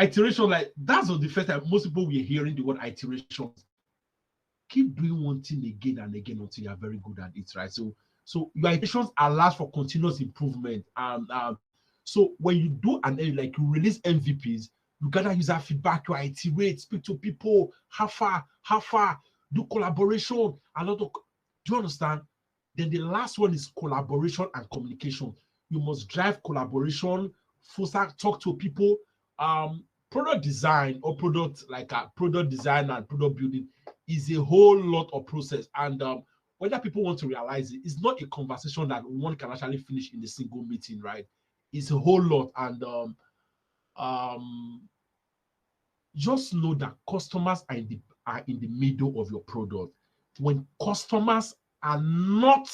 iteration, like that's not the first time most people were hearing the word iteration. Keep doing one thing again and again until you are very good at it, right? So your iterations allows for continuous improvement. So when you do like you release MVPs, you gather user feedback, you iterate, speak to people, how far, do collaboration, a lot of. Do you understand? Then the last one is collaboration and communication. You must drive collaboration, foster, talk to people. Product design or product like a product design and product building is a whole lot of process. And whether people want to realize it, it's not a conversation that one can actually finish in a single meeting, right? It's a whole lot. And just know that customers are in the middle of your product. When customers are not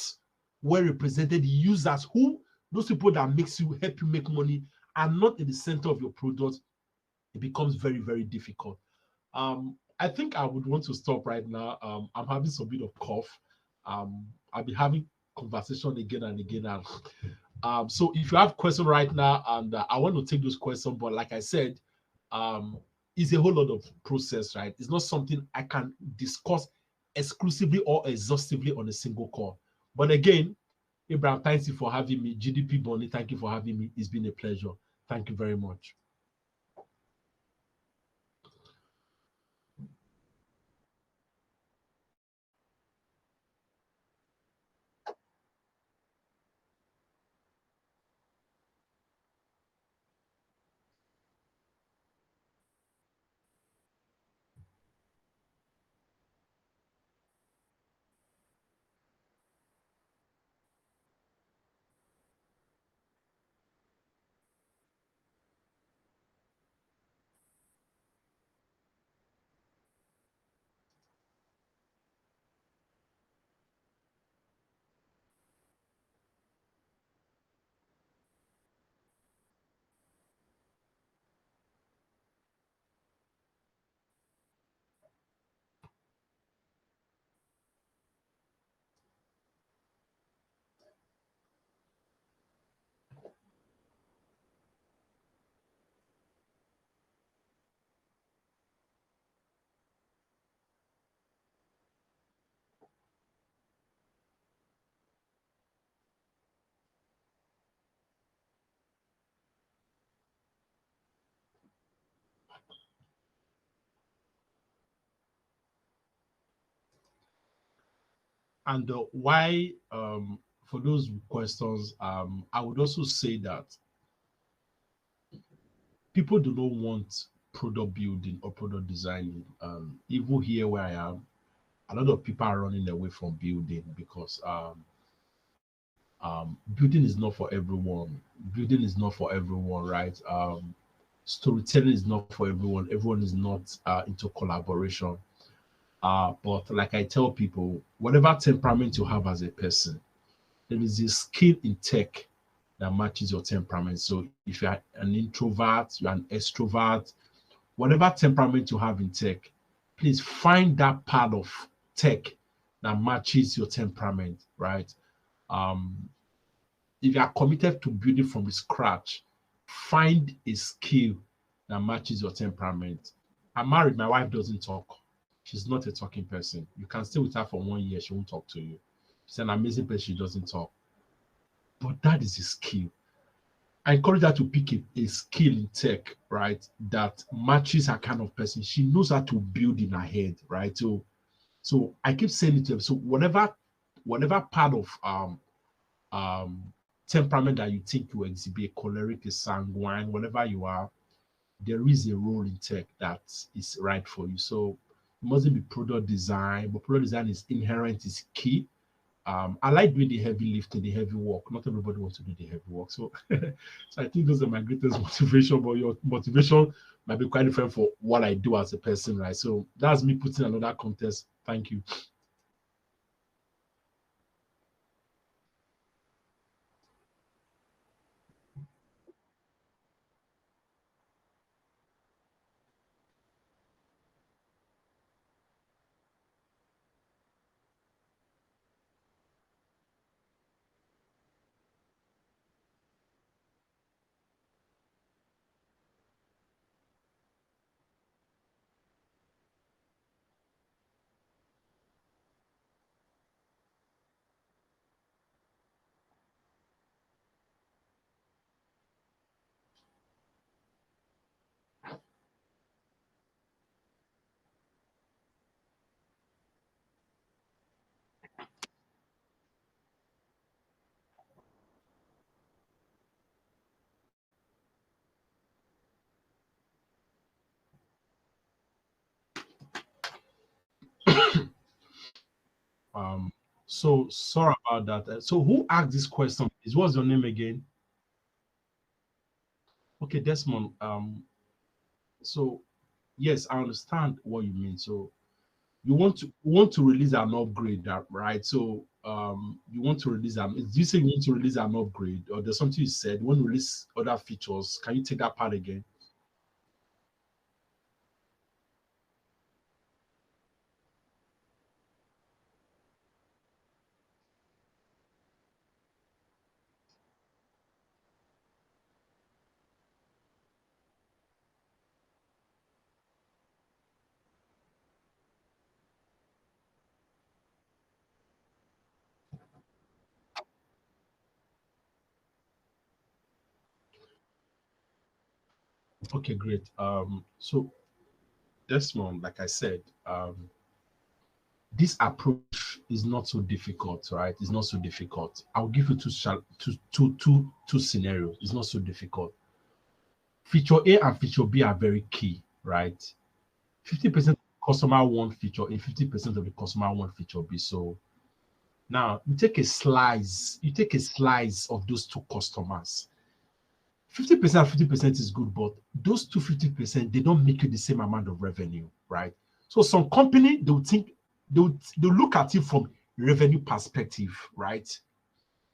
well represented, users who those people that makes you help you make money are not in the center of your product, it becomes very, very difficult. I think I would want to stop right now. I'm having some bit of cough. I'll be having conversation again and again. And so if you have questions right now, and I want to take those questions, but like I said, it's a whole lot of process, right? It's not something I can discuss exclusively or exhaustively on a single call. But again, Abraham, thank you for having me. GDP Bonnie, thank you for having me. It's been a pleasure. Thank you very much. And why, for those questions, I would also say that people do not want product building or product designing. Even here where I am, a lot of people are running away from building because building is not for everyone. Building is not for everyone, right? Storytelling is not for everyone. Everyone is not into collaboration. But like I tell people, whatever temperament you have as a person, there is a skill in tech that matches your temperament. So if you're an introvert, you're an extrovert, whatever temperament you have in tech, please find that part of tech that matches your temperament, right? Um, if you are committed to building from scratch, find a skill that matches your temperament. I'm married, my wife doesn't talk. She's not a talking person. You can stay with her for 1 year, she won't talk to you. She's an amazing person, she doesn't talk. But that is a skill. I encourage her to pick a skill in tech, right? That matches her kind of person. She knows how to build in her head, right? So I keep saying it to them. So whatever part of um temperament that you think you exhibit, choleric, a sanguine, whatever you are, there is a role in tech that is right for you. So it mustn't be product design, but product design is inherent, is key. I like doing the heavy lifting, the heavy work. Not everybody wants to do the heavy work. So, so I think those are my greatest motivation, but your motivation might be quite different for what I do as a person, right? So that's me putting another context. Thank you. So sorry about that. So who asked this question? Is what's your name again? Okay, Desmond. So yes, I understand what you mean. So you want to release an upgrade, right? So you want to release do you say you want to release an upgrade, or there's something you said you want to release other features? Can you take that part again? Okay, great. So this one, like I said, this approach is not so difficult, right? It's not so difficult. I'll give you two scenarios. It's not so difficult. Feature A and feature B are very key, right? 50% customer want feature A, 50% of the customer want feature B. So now you take a slice of those two customers. 50% and 50% is good, but those two 50%, they don't make you the same amount of revenue, right? So some company they'll think they'll look at it from revenue perspective, right?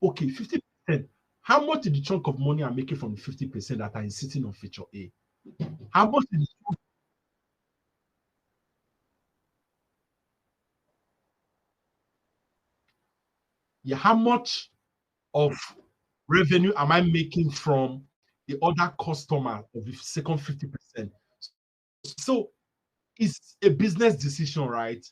Okay, 50%. How much is the chunk of money I'm making from the 50% that I'm sitting on feature A? How much is yeah, how much of revenue am I making from the other customer of the second 50%? So it's a business decision, right?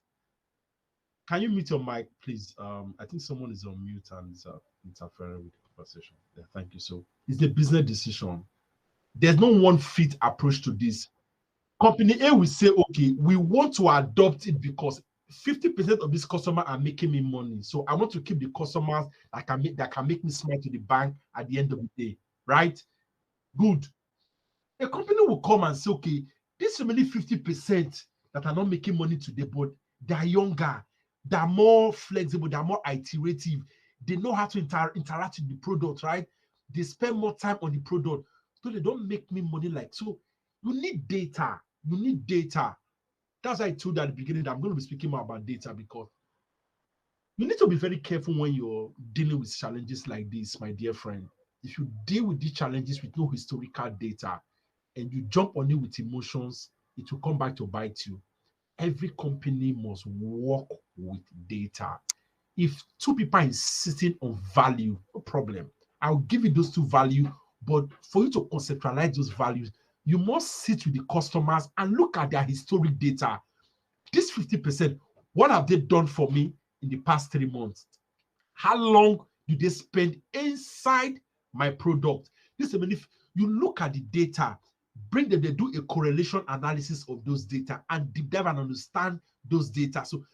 Can you mute your mic, please? I think someone is on mute and is interfering with the conversation. Yeah, thank you. So it's a business decision. There's no one fit approach to this. Company A will say, okay, we want to adopt it because 50% of this customer are making me money. So I want to keep the customers that can make me smile to the bank at the end of the day. Right? Good. A company will come and say, okay, this remaining 50% that are not making money today, but they're younger, they're more flexible, they're more iterative, they know how to interact with the product, right? They spend more time on the product, so they don't make me money like so. You need data. You need data. That's why I told you at the beginning that I'm going to be speaking more about data because you need to be very careful when you're dealing with challenges like this, my dear friend. If you deal with these challenges with no historical data and you jump on it with emotions, it will come back to bite you. Every company must work with data. If two people are insisting on value, no problem. I'll give you those two values, but for you to conceptualize those values, you must sit with the customers and look at their historic data. This 50%, what have they done for me in the past 3 months? How long do they spend inside my product? This, I mean, if you look at the data, bring them, they do a correlation analysis of those data and deep dive and understand those data. So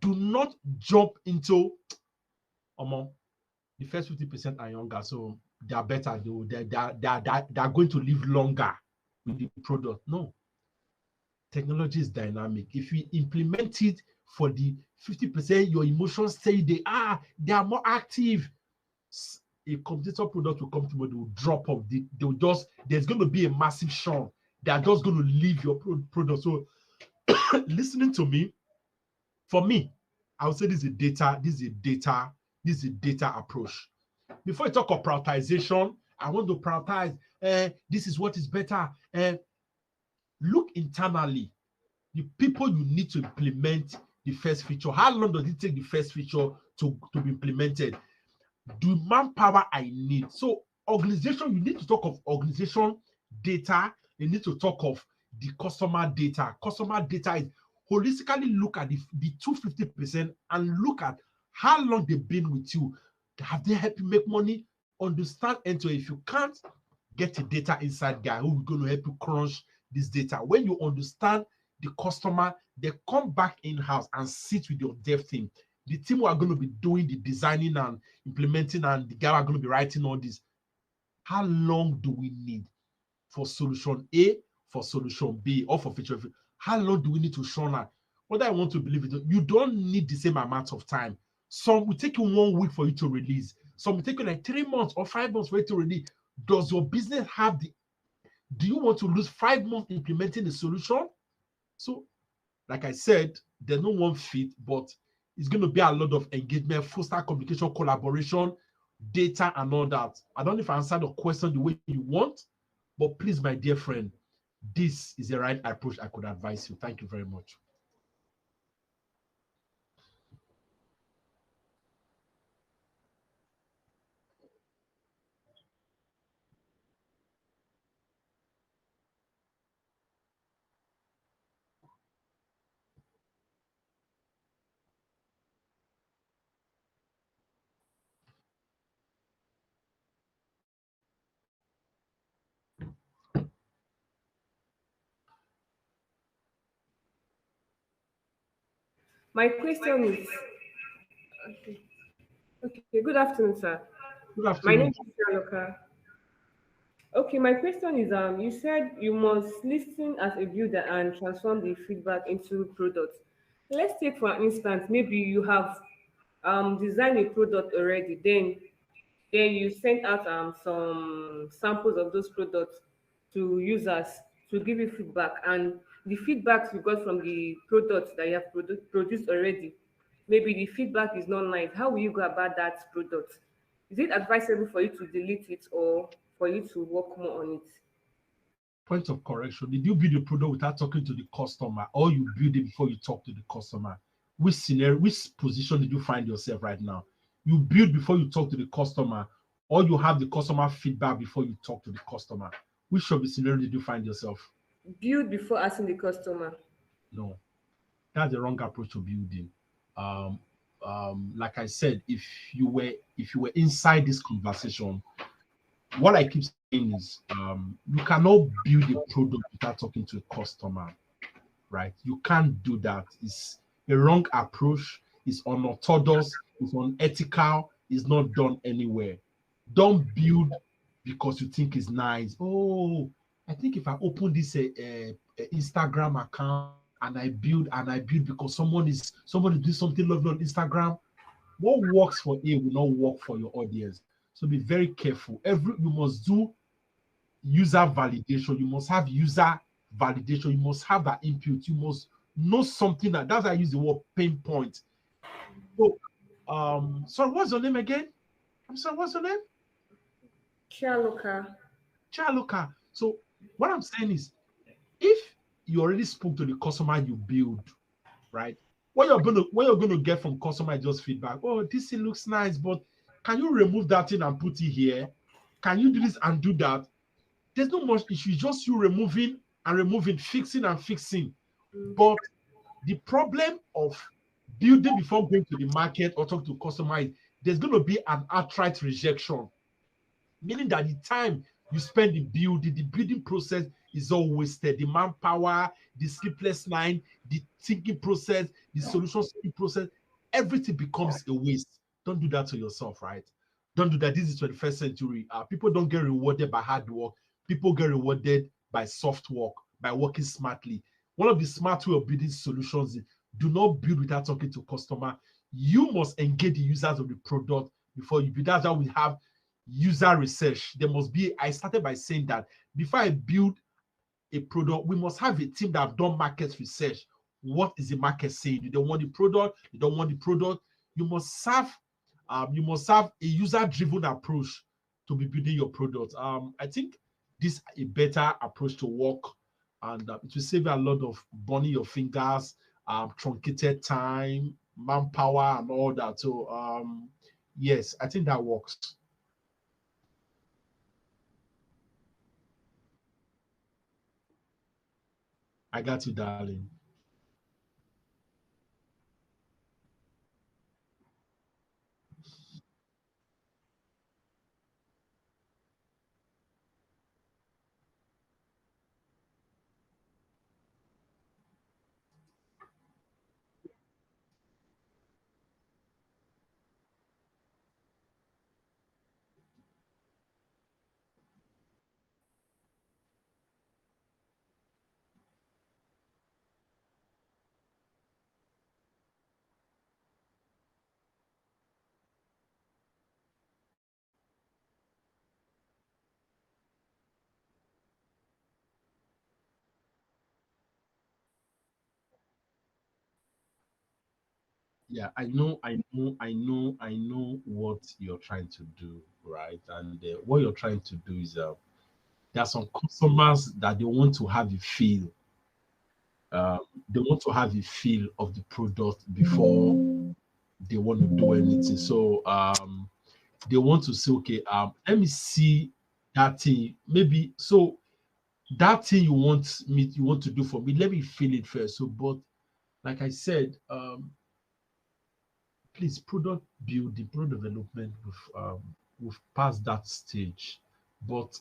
do not jump into the first 50% are younger, so they are better. They are going to live longer with the product. No, technology is dynamic. If we implement it for the 50%, your emotions say they are more active. A competitor product will come to they will drop off. They will just there's going to be a massive shun. They are just going to leave your product. So listening to me, for me, I would say this is a data approach. Before you talk of prioritization, I want to prioritize. This is what is better. Look internally. The people you need to implement the first feature. How long does it take the first feature to be implemented? The manpower I need. So organization, you need to talk of organization data. You need to talk of the customer data. Customer data is holistically look at the 250% and look at how long they've been with you. Have they helped you make money? Understand and so if you can't get a data inside guy who's going to help you crunch this data. When you understand the customer, they come back in-house and sit with your dev team. The team who are going to be doing the designing and implementing, and the guy are going to be writing all this. How long do we need for solution A, for solution B, or for feature? How long do we need to show that? Whether I want to believe it, you don't need the same amount of time. Some will take you 1 week for you to release. Some will take you like 3 months or 5 months for you to release. Does your business have the? Do you want to lose 5 months implementing the solution? So, like I said, there's no one fit, but it's going to be a lot of engagement, foster communication, collaboration, data, and all that. I don't know if I answered the question the way you want, but please, my dear friend, this is the right approach I could advise you. Thank you very much. My question is, okay, okay, good afternoon, sir. Good My name afternoon. is Shaloka. Okay, my question is, you said you must listen as a builder and transform the feedback into product. Let's take for instance, maybe you have designed a product already, then you send out some samples of those products to users to give you feedback, and the feedbacks you got from the products that you have produced already, maybe the feedback is not nice. How will you go about that product? Is it advisable for you to delete it or for you to work more on it? Point of correction. Did you build a product without talking to the customer, or you build it before you talk to the customer? Which scenario, which position did you find yourself right now? You build before you talk to the customer, or you have the customer feedback before you talk to the customer? Which of the scenario did you find yourself? Build before asking the customer. No, that's the wrong approach to building. Um, like I said, if you were inside this conversation, what I keep saying is, you cannot build a product without talking to a customer, right? You can't do that. It's a wrong approach. It's unorthodox. It's unethical. It's not done anywhere. Don't build because you think it's nice. Oh, I think if I open this Instagram account and I build because somebody do something lovely on Instagram, what works for A will not work for your audience. So be very careful. You must do user validation. You must have user validation. You must have that input. You must know something that's why I use the word pain point. So, sorry, what's your name again? I'm sorry, what's your name? Shaloka. Chaluka. So, what I'm saying is, if you already spoke to the customer you build, right? What you're gonna get from customer is just feedback. Oh, this thing looks nice, but can you remove that thing and put it here? Can you do this and do that? There's not much issue. It's just you removing and removing, fixing and fixing. But the problem of building before going to the market or talk to customer is there's going to be an outright rejection, meaning that the time you spend in building, the building process is all wasted. The manpower, the sleepless night, the thinking process, the solution seeking process, everything becomes a waste. Don't do that to yourself, right? Don't do that. This is 21st century. People don't get rewarded by hard work. People get rewarded by soft work, by working smartly. One of the smart way of building solutions is do not build without talking to customer. You must engage the users of the product before you build. That's how we have user research. There must be, I started by saying that before I build a product, we must have a team that have done market research. What is the market saying? Do they want the product? They don't want the product. You must have a user-driven approach to be building your product. I think this is a better approach to work, and it will save you a lot of burning your fingers, truncated time, manpower, and all that. So yes, I think that works. I got you, darling. Yeah, I know what you're trying to do, right? And what you're trying to do is there are some customers that they want to have a feel. Uh, they want to have a feel of the product before they want to do anything. So they want to say, okay, let me see that thing. Maybe so that thing you want to do for me. Let me feel it first. So, but like I said, please product building, product development, we've passed that stage. But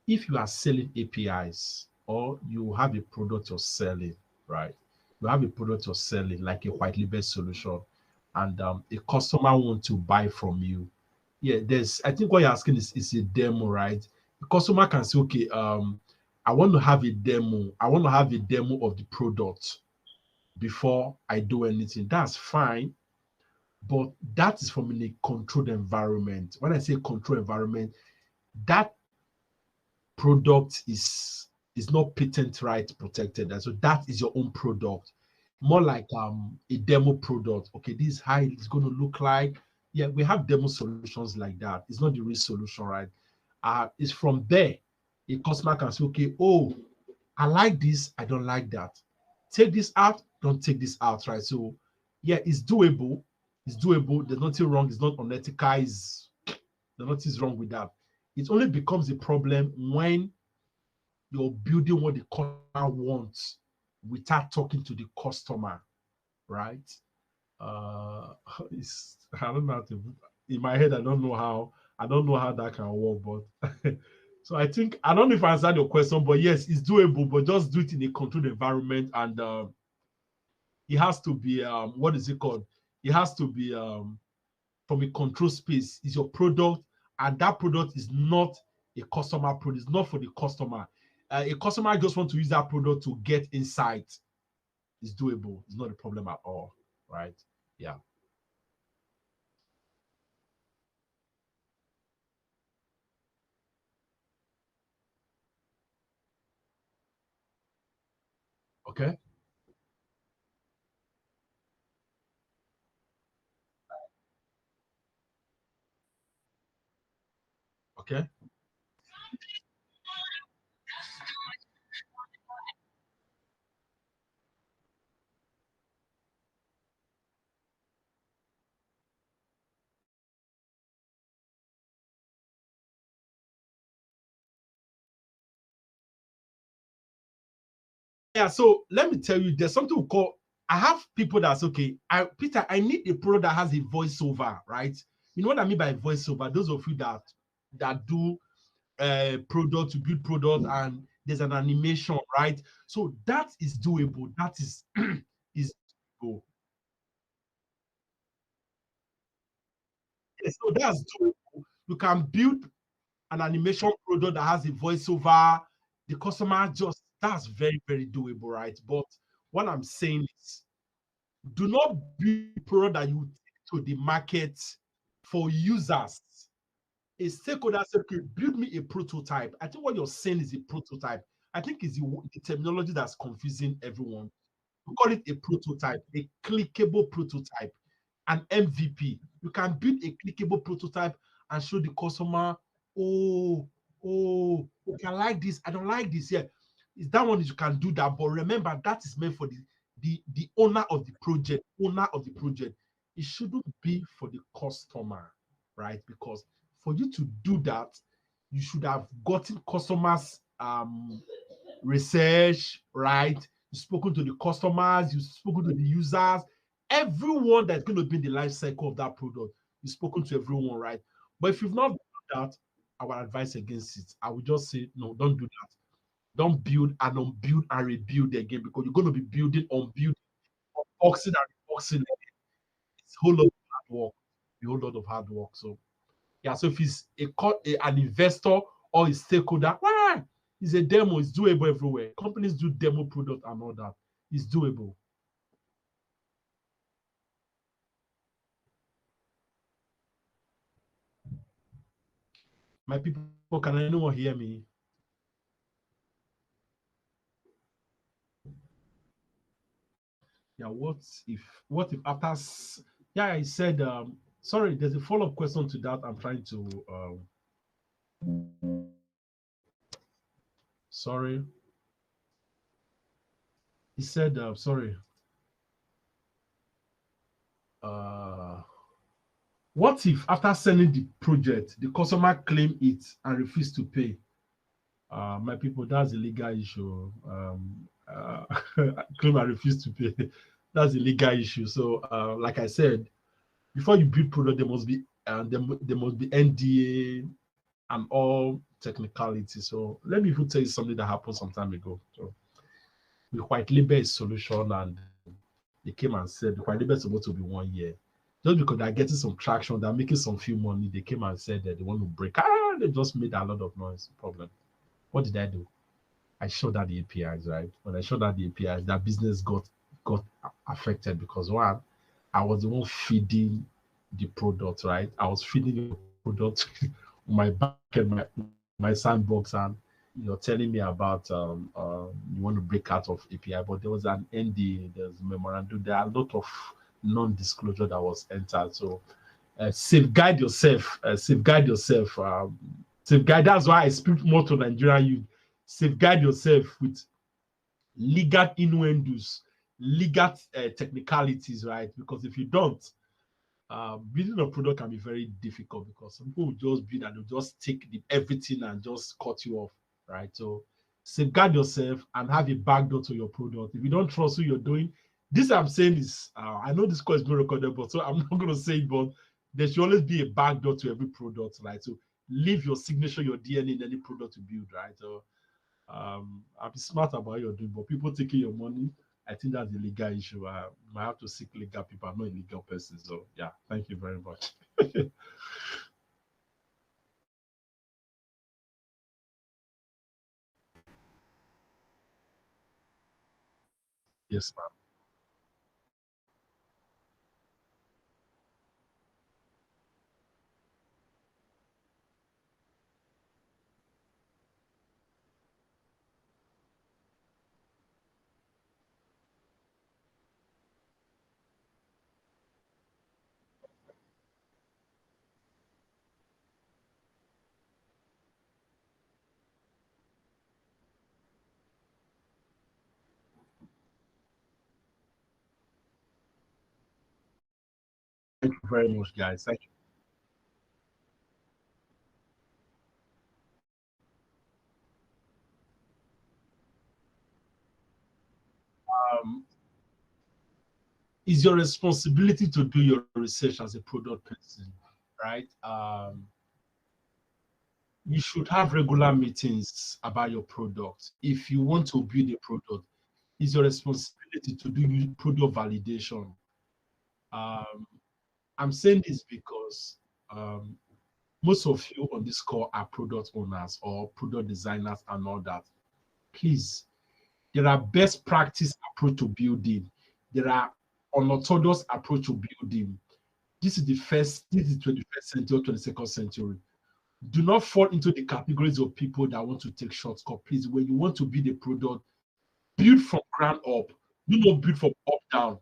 if you are selling APIs or you have a product you're selling, right? You have a product you're selling like a white label solution, and a customer want to buy from you. Yeah, there's. I think what you're asking is a demo, right? The customer can say, okay, I want to have a demo. I want to have a demo of the product before I do anything. That's fine, but that is from in a controlled environment. When I say controlled environment, that product is not patent right protected, and so that is your own product. More like a demo product. Okay, this is how it's going to look like. Yeah, we have demo solutions like that. It's not the real solution, right? It's from there a customer can say, okay, oh, I like this, I don't like that. Take this out, don't take this out, right? So yeah, it's doable. It's doable. There's nothing wrong. It's not unethical. There's nothing wrong with that. It only becomes a problem when you're building what the customer wants without talking to the customer, right? Uh, I don't know how to, in my head, I don't know how that can work, but so I think I don't know if I answered your question, but yes, it's doable, but just do it in a controlled environment, and it has to be what is it called? It has to be from a control space. Is your product, and that product is not a customer product. It's not for the customer. A customer just want to use that product to get insight. It's doable. It's not a problem at all, right? Yeah. Okay. Okay. Yeah. So let me tell you, there's something we call. I have people that's okay. Peter, I need a product that has a voiceover, right? You know what I mean by voiceover? Those of you that do product to build product and there's an animation, right? So that is doable. That is doable. Yeah, so that's doable. You can build an animation product that has a voiceover. The customer just that's very, very doable, right? But what I'm saying is do not build a product that you take to the market for users. A stakeholder said, okay, build me a prototype. I think what you're saying is a prototype. I think it's the terminology that's confusing everyone. We call it a prototype, a clickable prototype, an MVP. You can build a clickable prototype and show the customer, oh, okay, I like this, I don't like this. Yeah, is that one is you can do that, but remember that is meant for the owner of the project, It shouldn't be for the customer, right? Because for you to do that, you should have gotten customers research, right? You've spoken to the customers, you've spoken to the users, everyone that's going to be in the life cycle of that product. You've spoken to everyone, right? But if you've not done that, I would advise against it. I would just say, no, don't do that. Don't build and unbuild and rebuild again because you're going to be building, unbuilding, unboxing and reboxing. It's a whole lot of hard work. A whole lot of hard work. So yeah, so if it's an investor or a stakeholder, why? It's a demo, it's doable everywhere. Companies do demo product and all that. It's doable. My people, can anyone hear me? Yeah, what if after yeah, I said sorry, there's a follow-up question to that. I'm trying to sorry. He said sorry. Uh what if after sending the project, the customer claim it and refuse to pay? My people, that's a legal issue. Claim and refuse to pay. That's a legal issue. So, like I said, before you build product, there must be NDA and all technicality. So, let me even tell you something that happened some time ago. So, we white label a solution, and they came and said the white label is supposed to be 1 year. Just because they're getting some traction, they're making some few money, they came and said that they want to break. They just made a lot of noise. Problem. What did I do? I showed out the APIs, right? When I showed out the APIs, that business got affected because one, I was the one feeding the product, right? I was feeding the product on my back and my sandbox, and telling me about you want to break out of API, but there was an NDA, there's a memorandum, there are a lot of non-disclosure that was entered. So safeguard yourself, safeguard yourself, safeguard. That's why I speak more to Nigerian youth. Safeguard yourself with legal innuendos, legal technicalities, right? Because if you don't, building a product can be very difficult because some people will just build and they'll just take everything and just cut you off, right? So safeguard yourself and have a backdoor to your product. If you don't trust who you're doing, this I'm saying is, I know this call is being recorded, but so I'm not going to say it, but there should always be a backdoor to every product, right? So leave your signature, your DNA in any product to build, right? So I'll be smart about what you're doing, but people taking your money, I think that's a legal issue. I might have to seek legal people. I'm not a legal person. So yeah, thank you very much. Yes, ma'am. Thank you very much, guys. Thank you. Um, it's your responsibility to do your research as a product person, right? You should have regular meetings about your product. If you want to build a product, it's your responsibility to do product validation. Um, I'm saying this because most of you on this call are product owners or product designers and all that. Please, there are best practice approach to building. There are unorthodox approach to building. This is 21st century or 22nd century. Do not fall into the categories of people that want to take shortcut. Please, when you want to build a product, build from ground up. Do not build from up down.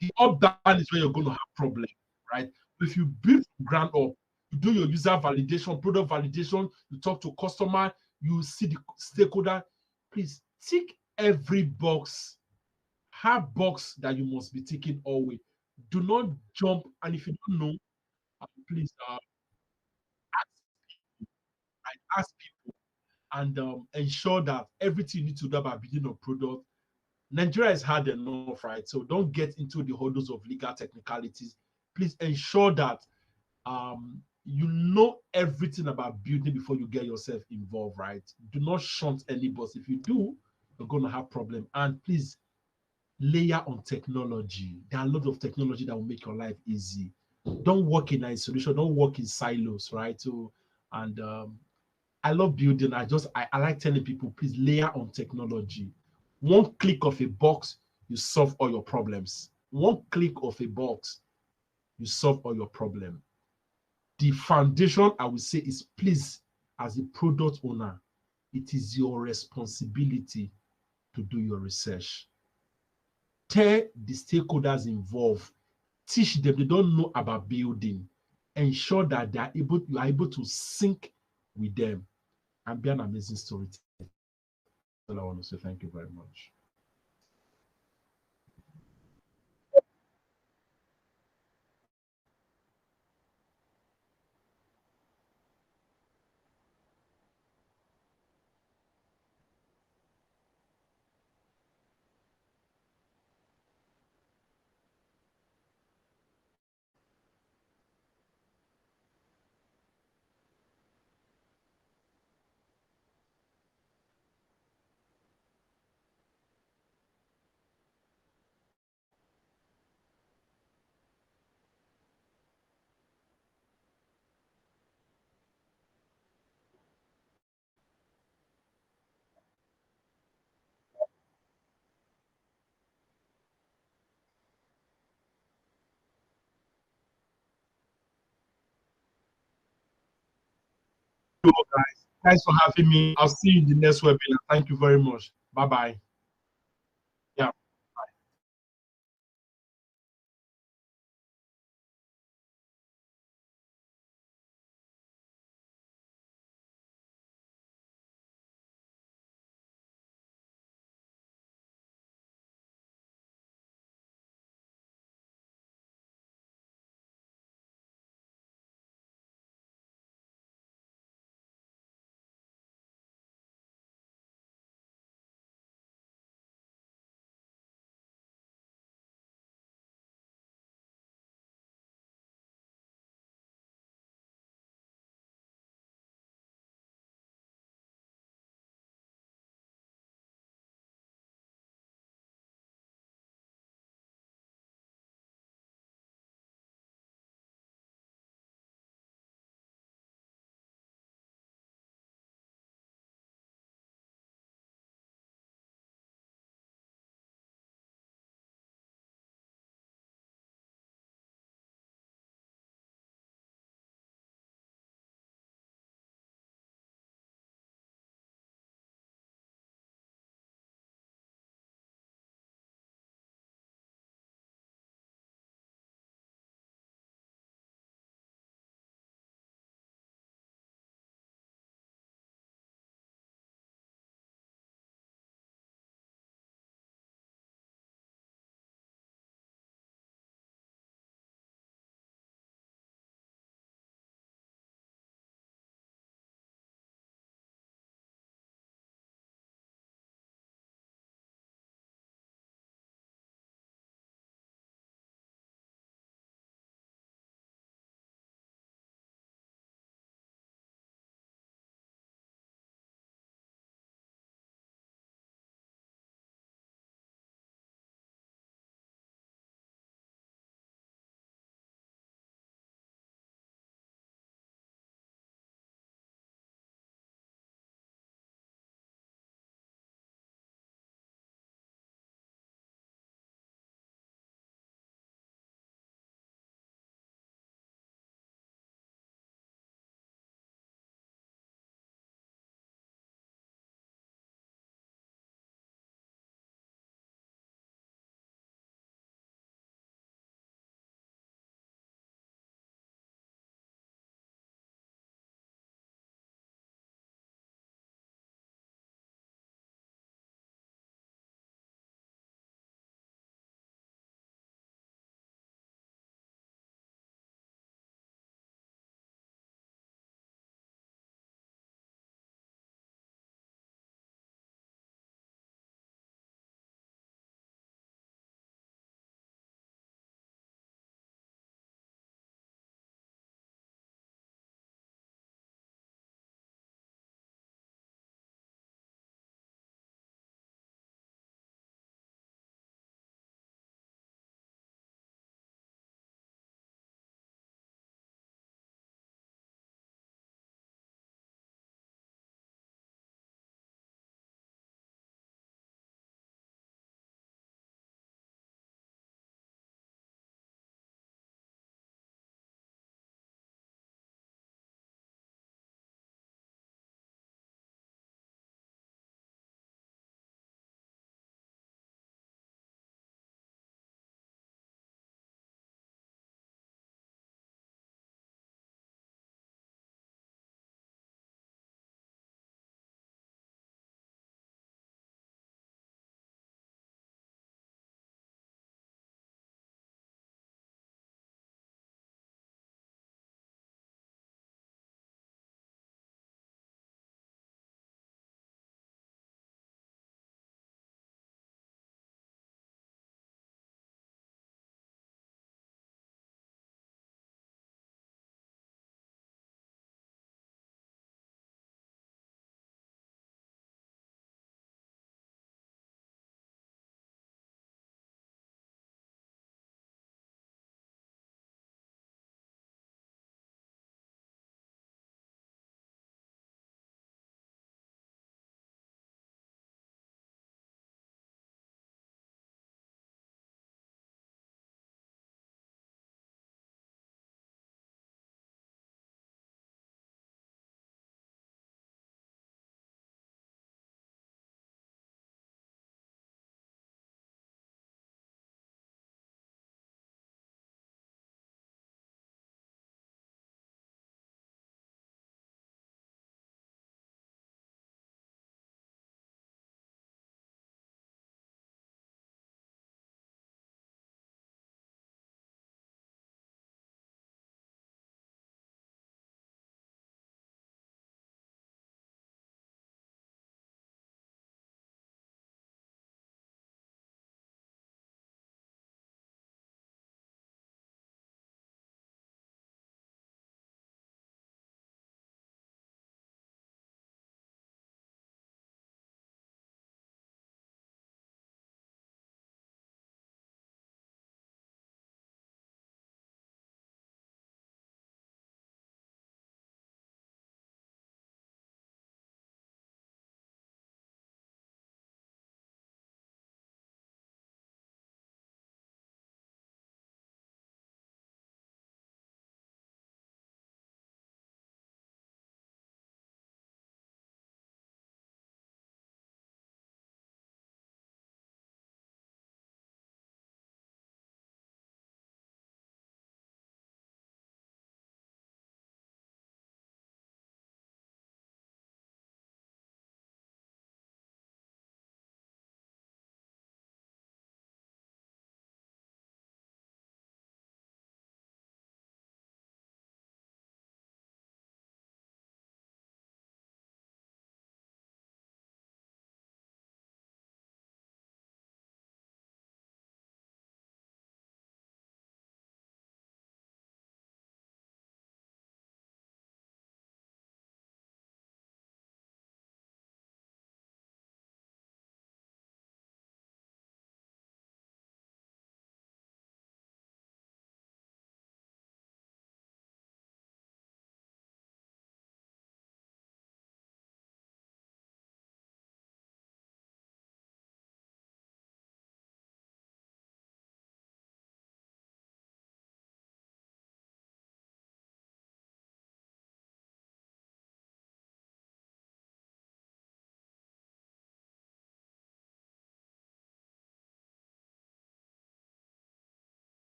The up down is where you're going to have problem, right? But if you build from ground up, you do your user validation, product validation, you talk to customer, you see the stakeholder. Please tick every box. Have box that you must be ticking always. Do not jump. And if you don't know, please ask people and ensure that everything you need to do about building a product. Nigeria is hard enough, right? So don't get into the hurdles of legal technicalities. Please ensure that you know everything about building before you get yourself involved, right? Do not shunt any boss. If you do, you're going to have problem. And please layer on technology. There are a lot of technology that will make your life easy. Don't work in isolation. Don't work in silos, right? So, and I love building. I like telling people, please layer on technology. One click of a box, you solve all your problems. One click of a box, you solve all your problem. The foundation, I would say, is please, as a product owner, it is your responsibility to do your research. tell the stakeholders involved, teach them. They don't know about building. Ensure that you are able to sync with them and be an amazing storyteller. That's all I want to say. Thank you very much. Guys, thanks for having me. I'll see you in the next webinar. Thank you very much. Bye bye.